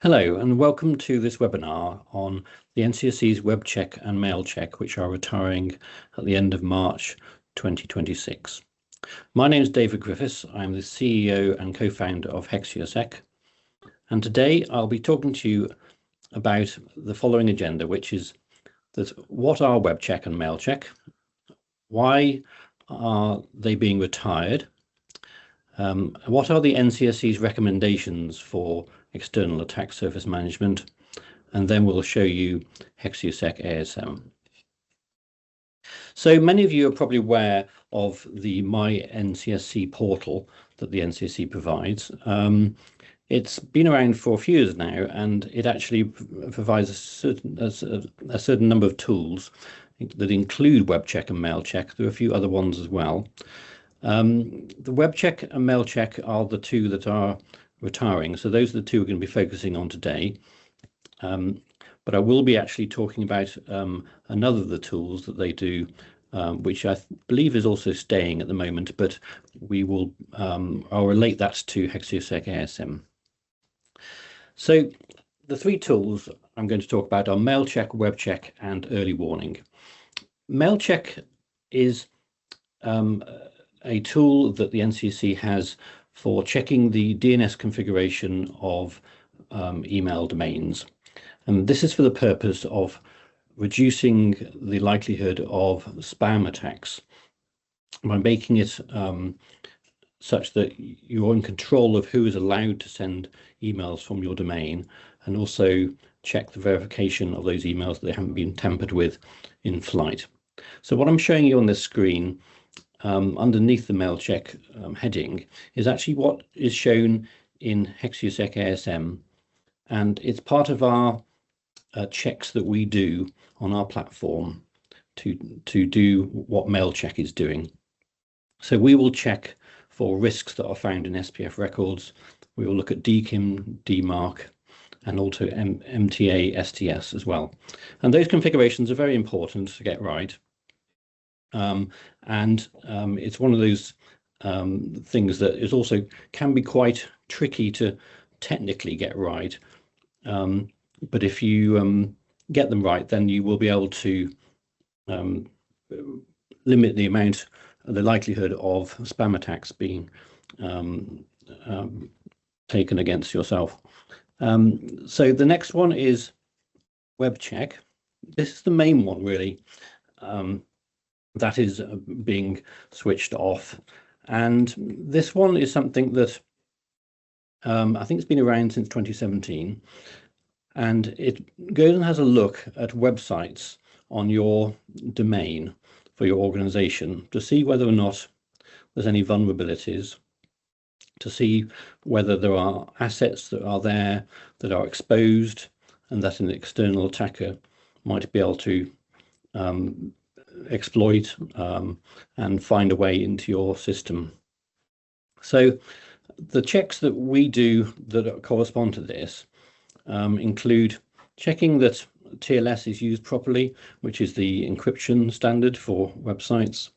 Hello and welcome to this webinar on the NCSC's web check and mail check, which are retiring at the end of March 2026. My name is David Griffiths. I'm the CEO and co-founder of Hexiosec, and today I'll be talking to you about the following agenda, which is that what are web check and mail check, why are they being retired, what are the NCSC's recommendations for external attack surface management, and then we'll show you Hexiosec ASM. So many of you are probably aware of the My NCSC portal that the NCSC provides. It's been around for a few years now, and it actually provides a certain number of tools that include web check and mail check. There are a few other ones as well. The web check and mail check are the two that are retiring. So those are the two we're going to be focusing on today. But I will be actually talking about another of the tools that they do, which I believe is also staying at the moment, but we will I'll relate that to Hexiosec ASM. So the three tools I'm going to talk about are mail check, web check, and early warning. Mail check is a tool that the NCSC has for checking the DNS configuration of email domains. And this is for the purpose of reducing the likelihood of spam attacks by making it such that you're in control of who is allowed to send emails from your domain, and also check the verification of those emails that they haven't been tampered with in flight. So what I'm showing you on this screen underneath the mail check heading is actually what is shown in Hexiosec ASM, and it's part of our checks that we do on our platform to do what mail check is doing. So we will check for risks that are found in SPF records. We will look at DKIM, DMARC, and also MTA, STS as well. And those configurations are very important to get right. It's one of those things that is also can be quite tricky to technically get right. But if you get them right, then you will be able to limit the likelihood of spam attacks being taken against yourself. So the next one is web check. This is the main one, really. That is being switched off. And this one is something that I think it's been around since 2017. And it goes and has a look at websites on your domain for your organization to see whether or not there's any vulnerabilities, to see whether there are assets that are there that are exposed and that an external attacker might be able to exploit and find a way into your system. So the checks that we do that correspond to this include checking that TLS is used properly, which is the encryption standard for websites,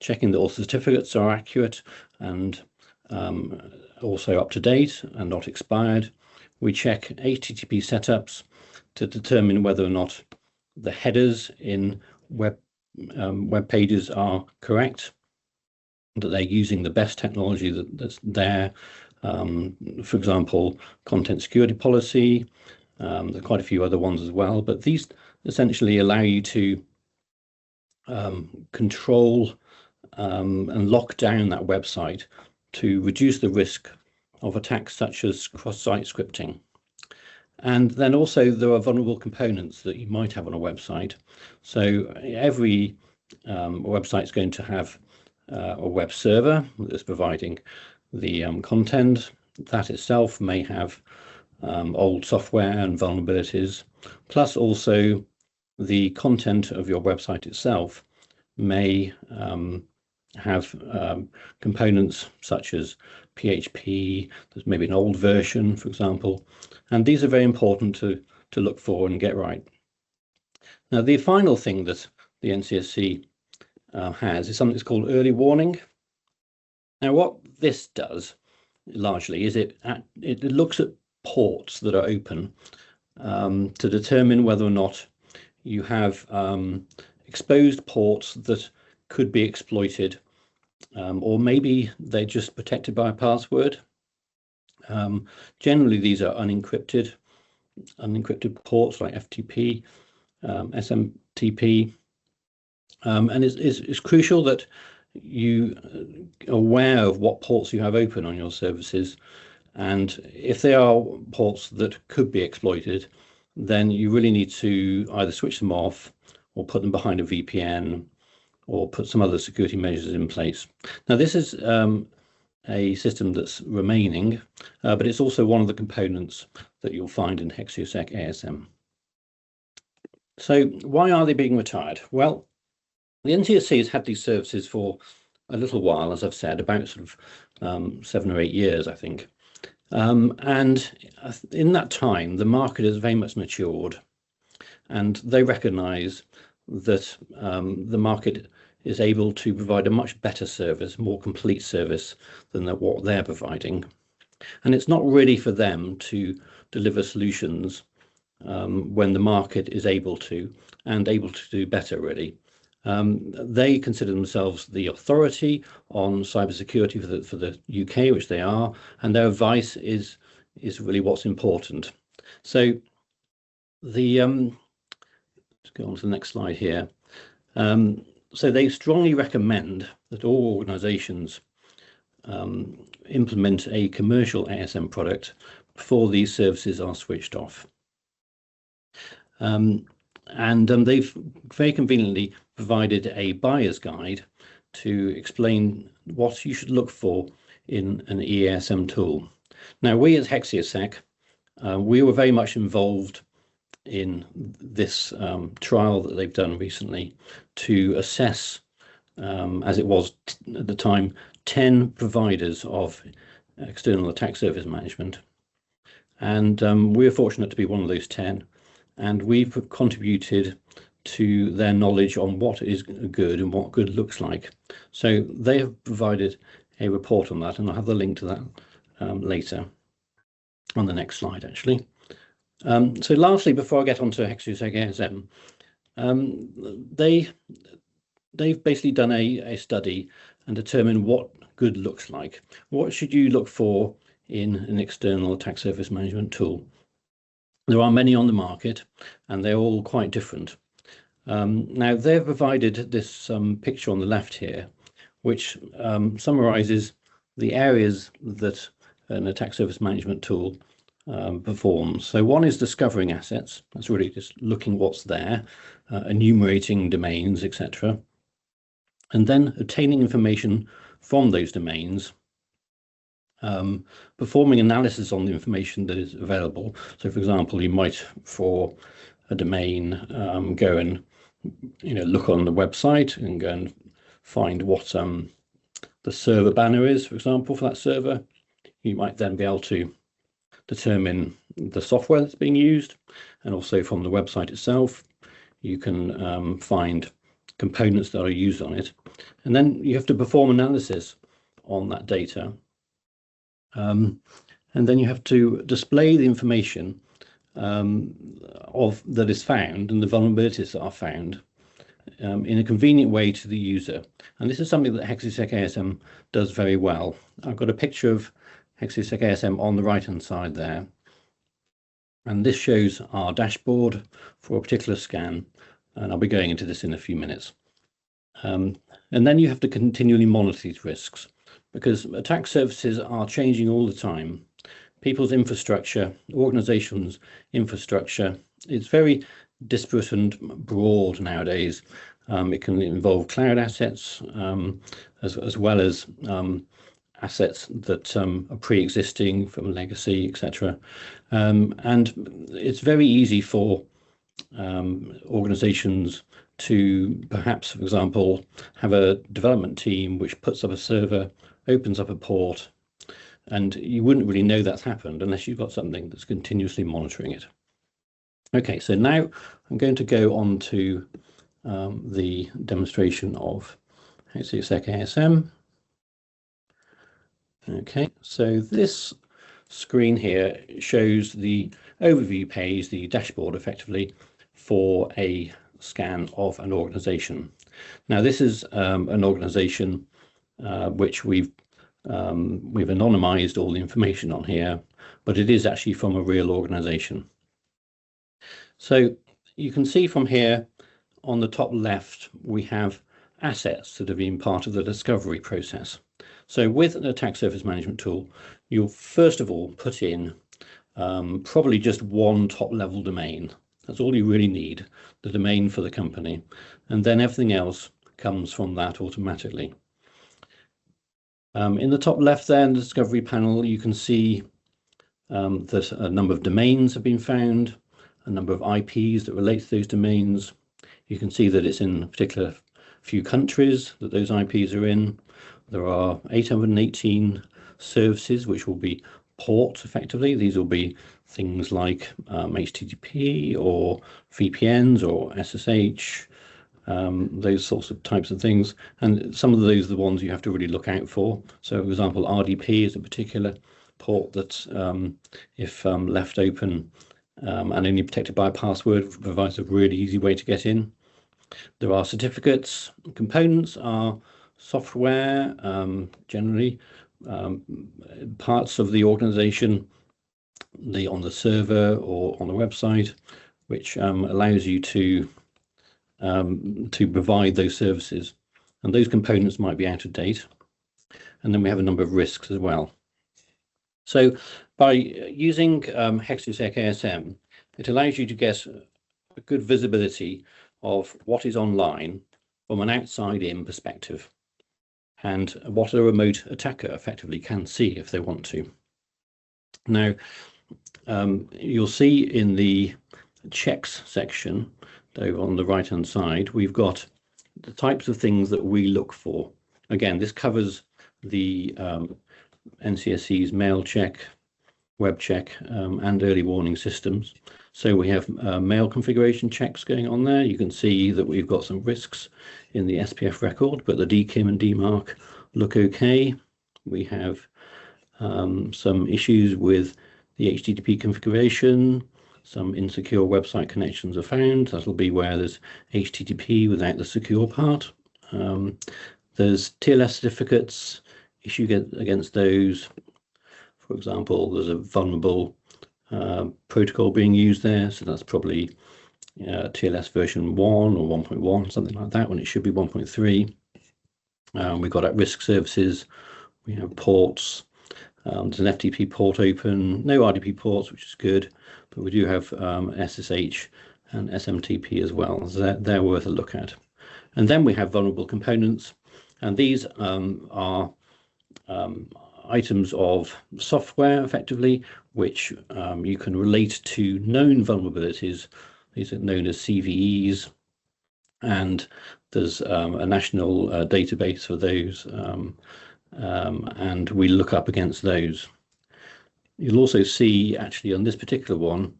checking that all certificates are accurate and also up to date and not expired. We check HTTP setups to determine whether or not the headers in web pages are correct, that they're using the best technology that's there. For example, content security policy. There are quite a few other ones as well, but these essentially allow you to control and lock down that website to reduce the risk of attacks such as cross-site scripting. And then also there are vulnerable components that you might have on a website. So every website is going to have a web server that's providing the content. That itself may have old software and vulnerabilities, plus also the content of your website itself may have components such as PHP. There's maybe an old version, for example, and these are very important to look for and get right. Now, the final thing that the NCSC has is something that's called early warning. Now, what this does largely is it looks at ports that are open to determine whether or not you have exposed ports that could be exploited, or maybe they're just protected by a password. Generally, these are unencrypted ports like FTP, SMTP, and it's crucial that you are aware of what ports you have open on your services, and if they are ports that could be exploited, then you really need to either switch them off or put them behind a VPN or put some other security measures in place. Now, this is a system that's remaining, but it's also one of the components that you'll find in Hexiosec ASM. So why are they being retired? Well, the NTSC has had these services for a little while, as I've said, about sort of 7 or 8 years, I think. And in that time, the market has very much matured, and they recognise that the market is able to provide a much better service, more complete service than what they're providing. And it's not really for them to deliver solutions when the market is able to, and able to do better, really. They consider themselves the authority on cybersecurity for the UK, which they are, and their advice is really what's important. So let's go on to the next slide here. So they strongly recommend that all organisations implement a commercial ASM product before these services are switched off. They've very conveniently provided a buyer's guide to explain what you should look for in an EASM tool. Now, we as Hexiosec, we were very much involved in this trial that they've done recently to assess, as it was at the time, 10 providers of external attack surface management. And we're fortunate to be one of those 10. And we've contributed to their knowledge on what is good and what good looks like. So they have provided a report on that, and I'll have the link to that later on the next slide, actually. So lastly, before I get on to Hexiosec ASM, they've basically done a study and determined what good looks like. What should you look for in an external attack surface management tool? There are many on the market, and they're all quite different. Now, they've provided this picture on the left here, which summarises the areas that an attack surface management tool performs. So one is discovering assets. That's really just looking what's there, enumerating domains, etc. And then obtaining information from those domains, performing analysis on the information that is available. So, for example, you might, for a domain, go and look on the website and go and find what the server banner is, for example, for that server. You might then be able to determine the software that's being used, and also from the website itself, you can find components that are used on it, and then you have to perform analysis on that data. And then you have to display the information that is found and the vulnerabilities that are found in a convenient way to the user. And this is something that Hexiosec ASM does very well. I've got a picture of Hexiosec ASM on the right-hand side there. And this shows our dashboard for a particular scan. And I'll be going into this in a few minutes. And then you have to continually monitor these risks, because attack surfaces are changing all the time. People's infrastructure, organizations' infrastructure, it's very disparate and broad nowadays. It can involve cloud assets as well as assets that are pre-existing from legacy, etc. And it's very easy for organizations to perhaps, for example, have a development team which puts up a server, opens up a port, and you wouldn't really know that's happened unless you've got something that's continuously monitoring it. Okay, so now I'm going to go on to the demonstration of Hexiosec ASM. Okay, so this screen here shows the overview page, the dashboard effectively, for a scan of an organization. Now this is an organization which we've anonymized all the information on here, but it is actually from a real organization. So you can see from here on the top left, we have assets that have been part of the discovery process. So with an attack surface management tool, you'll first of all put in probably just one top level domain. That's all you really need, the domain for the company. And then everything else comes from that automatically. In the top left there in the discovery panel, you can see that a number of domains have been found, a number of IPs that relate to those domains. You can see that it's in a particular few countries that those IPs are in. There are 818 services, which will be ports effectively. These will be things like HTTP or VPNs or SSH, those sorts of types of things. And some of those are the ones you have to really look out for. So, for example, RDP is a particular port that, if left open and only protected by a password, provides a really easy way to get in. There are certificates. Components are software, generally parts of the organization, on the server or on the website, which allows you to provide those services. And those components might be out of date. And then we have a number of risks as well. So by using Hexiosec ASM, it allows you to get a good visibility of what is online from an outside-in perspective, and what a remote attacker effectively can see if they want to. Now, you'll see in the checks section over on the right-hand side, we've got the types of things that we look for. Again, this covers the NCSC's mail check, web check, and early warning systems. So we have mail configuration checks going on there. You can see that we've got some risks in the SPF record, but the DKIM and DMARC look okay. We have some issues with the HTTP configuration. Some insecure website connections are found. That'll be where there's HTTP without the secure part. There's TLS certificates, issue against those. For example, there's a vulnerable protocol being used there, so that's probably TLS version 1 or 1.1, something like that, when it should be 1.3. We've got at-risk services, we have ports, there's an FTP port open, no RDP ports, which is good, but we do have SSH and SMTP as well, so they're worth a look at. And then we have vulnerable components, and these are items of software effectively, which you can relate to known vulnerabilities. These are known as CVEs, and there's a national database for those, and we look up against those. You'll also see actually on this particular one,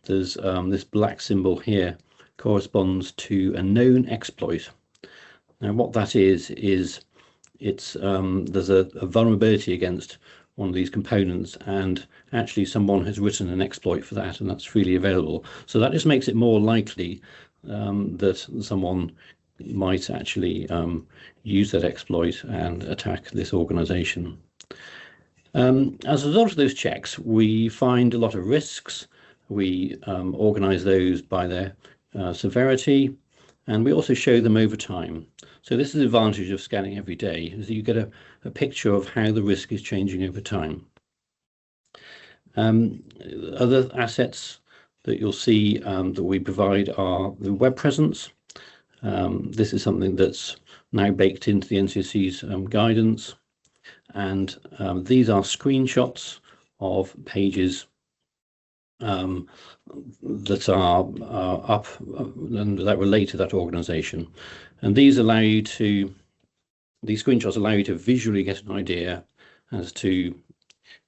there's this black symbol here corresponds to a known exploit. Now what that is it's there's a vulnerability against one of these components, and actually someone has written an exploit for that, and that's freely available. So that just makes it more likely that someone might actually use that exploit and attack this organization. As a result of those checks, we find a lot of risks. We organize those by their severity, and we also show them over time. So this is the advantage of scanning every day, is that you get a picture of how the risk is changing over time. Other assets that you'll see that we provide are the web presence. This is something that's now baked into the NCSC's guidance, and these are screenshots of pages that are up and that relate to that organization. And these screenshots allow you to visually get an idea as to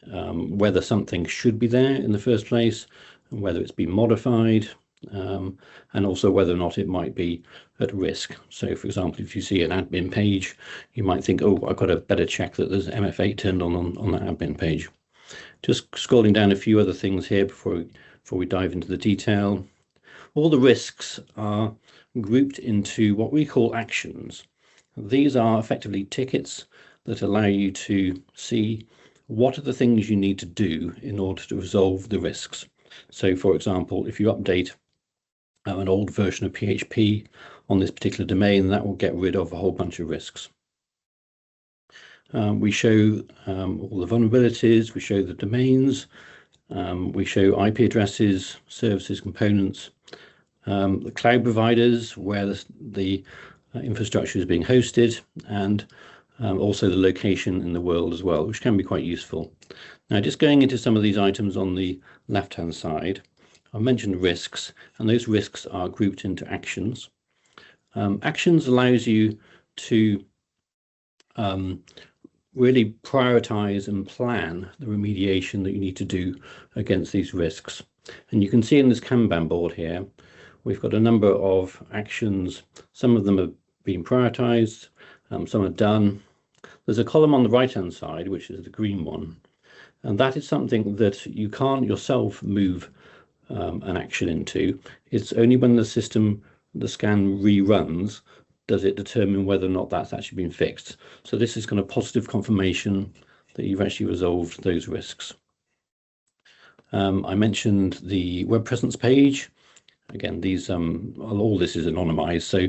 whether something should be there in the first place, and whether it's been modified, and also whether or not it might be at risk. So for example, if you see an admin page, you might think, oh, I've got to better check that there's MF8 turned on that admin page. Just scrolling down a few other things here before we dive into the detail. All the risks are grouped into what we call actions. These are effectively tickets that allow you to see what are the things you need to do in order to resolve the risks. So, for example, if you update an old version of PHP on this particular domain, that will get rid of a whole bunch of risks. We show all the vulnerabilities, we show the domains, we show IP addresses, services, components, the cloud providers, where the infrastructure is being hosted, and also the location in the world as well, which can be quite useful. Now, just going into some of these items on the left-hand side, I mentioned risks, and those risks are grouped into actions. Actions allows you to really prioritize and plan the remediation that you need to do against these risks. And you can see in this Kanban board here, we've got a number of actions. Some of them have been prioritized, some are done. There's a column on the right-hand side, which is the green one, and that is something that you can't yourself move an action into. It's only when the scan reruns does it determine whether or not that's actually been fixed. So this is kind of positive confirmation that you've actually resolved those risks. I mentioned the web presence page. Again, these all this is anonymized, so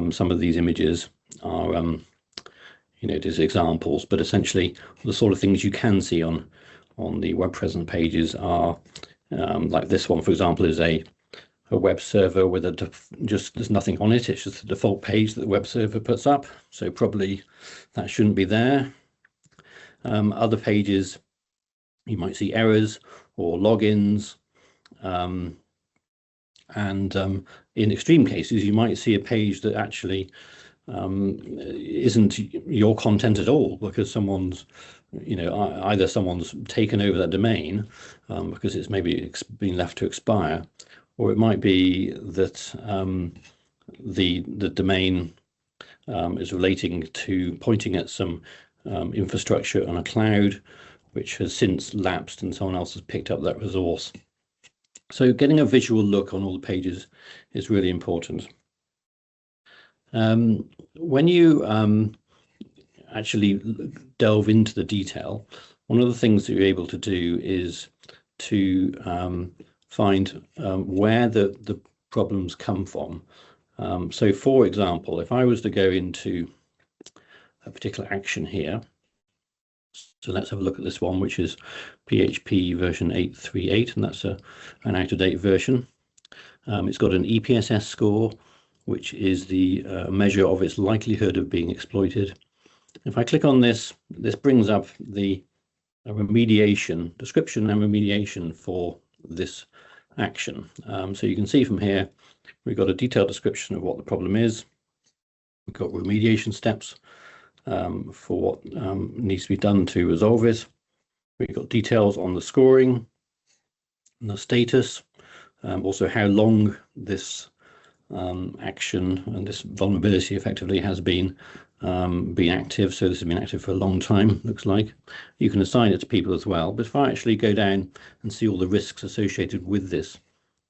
some of these images are just examples, but essentially the sort of things you can see on the web presence pages are like this one, for example, is a web server with there's nothing on it. It's just the default page that the web server puts up. So probably that shouldn't be there. Other pages, you might see errors or logins. And in extreme cases, you might see a page that actually isn't your content at all, because someone's either someone's taken over that domain because it's maybe been left to expire, or it might be that the domain is relating to pointing at some infrastructure on a cloud which has since lapsed and someone else has picked up that resource. So getting a visual look on all the pages is really important. When you actually delve into the detail, one of the things that you're able to do is to find where the problems come from. So for example, if I was to go into a particular action here, so let's have a look at this one, which is PHP version 8.3.8, and that's an out-of-date version. It's got an EPSS score, which is the measure of its likelihood of being exploited. If I click on this, this brings up the remediation description and remediation for this action. So you can see from here, we've got a detailed description of what the problem is. We've got remediation steps for what needs to be done to resolve it. We've got details on the scoring and the status, also how long this action and this vulnerability effectively has been active. So this has been active for a long time, looks like. You can assign it to people as well. But if I actually go down and see all the risks associated with this,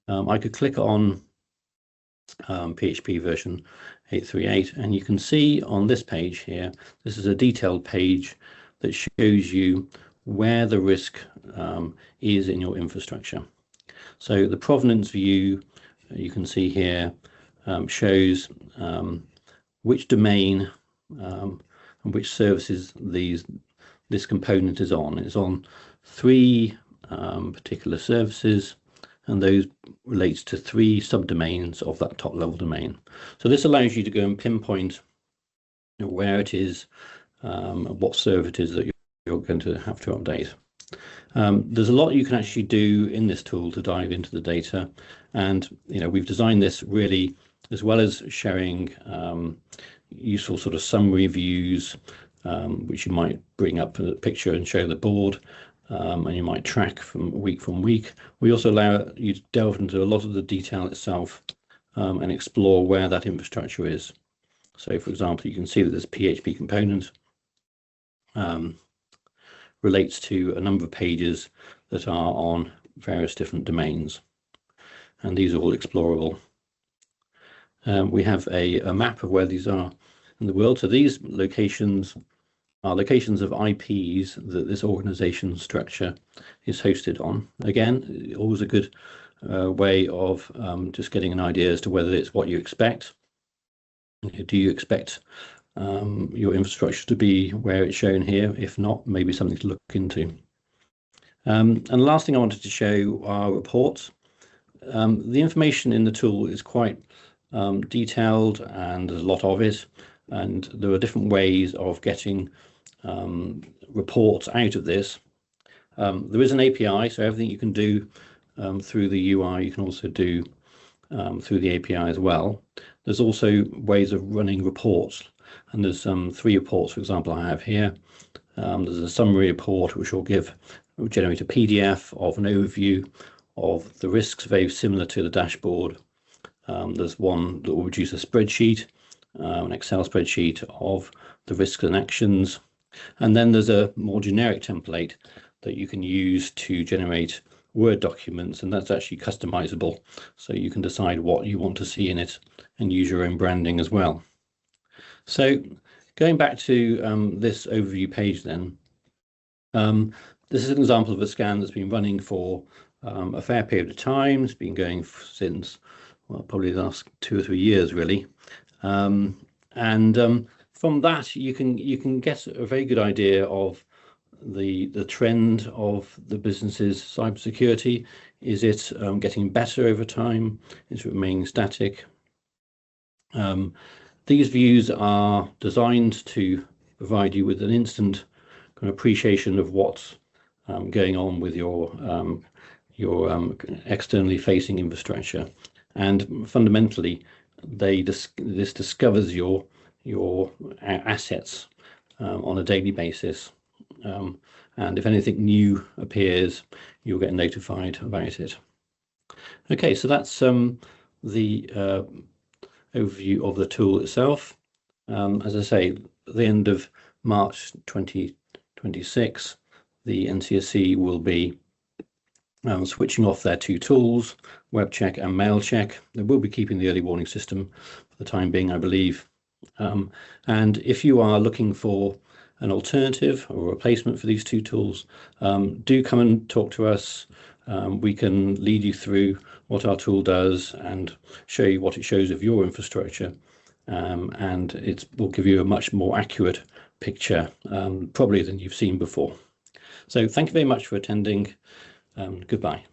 I could click on PHP version 8.3.8, and you can see on this page here, this is a detailed page that shows you where the risk is in your infrastructure. So the provenance view, you can see here, shows which domain and which services this component is on. It's on 3 particular services, and those relates to 3 subdomains of that top level domain. So this allows you to go and pinpoint where it is, what server it is that you're going to have to update. There's a lot you can actually do in this tool to dive into the data, and we've designed this really, as well as showing useful sort of summary views, which you might bring up a picture and show the board, and you might track from week. We also allow you to delve into a lot of the detail itself and explore where that infrastructure is. So for example, you can see that there's PHP component relates to a number of pages that are on various different domains, and these are all explorable. We have a map of where these are in the world. So these locations are locations of IPs that this organization structure is hosted on. Again, always a good way of just getting an idea as to whether it's what you expect. Do you expect your infrastructure to be where it's shown here? If not, maybe something to look into. And the last thing I wanted to show are reports. The information in the tool is quite detailed, and there's a lot of it, and there are different ways of getting reports out of this. There is an API, so everything you can do through the UI, you can also do through the API as well. There's also ways of running reports, and there's 3 reports, for example, I have here. There's a summary report which will generate a PDF of an overview of the risks, very similar to the dashboard. There's one that will produce a spreadsheet, an Excel spreadsheet of the risks and actions. And then there's a more generic template that you can use to generate Word documents, and that's actually customizable. So you can decide what you want to see in it and use your own branding as well. So going back to this overview page then, this is an example of a scan that's been running for a fair period of time. It's been going since, well, probably the last 2 or 3 years, really. From that, you can get a very good idea of the trend of the business's cybersecurity. Is it getting better over time? Is it remaining static? These views are designed to provide you with an instant kind of appreciation of what's going on with your externally facing infrastructure, and fundamentally, this discovers your assets on a daily basis, and if anything new appears, you'll get notified about it. Okay, so that's the overview of the tool itself. As I say, at the end of March 2026, the NCSC will be switching off their 2 tools, Web Check and Mail Check. They will be keeping the early warning system for the time being, I believe. And if you are looking for an alternative or a replacement for these 2 tools, do come and talk to us. We can lead you through what our tool does and show you what it shows of your infrastructure, and it will give you a much more accurate picture, probably than you've seen before. So thank you very much for attending. Goodbye.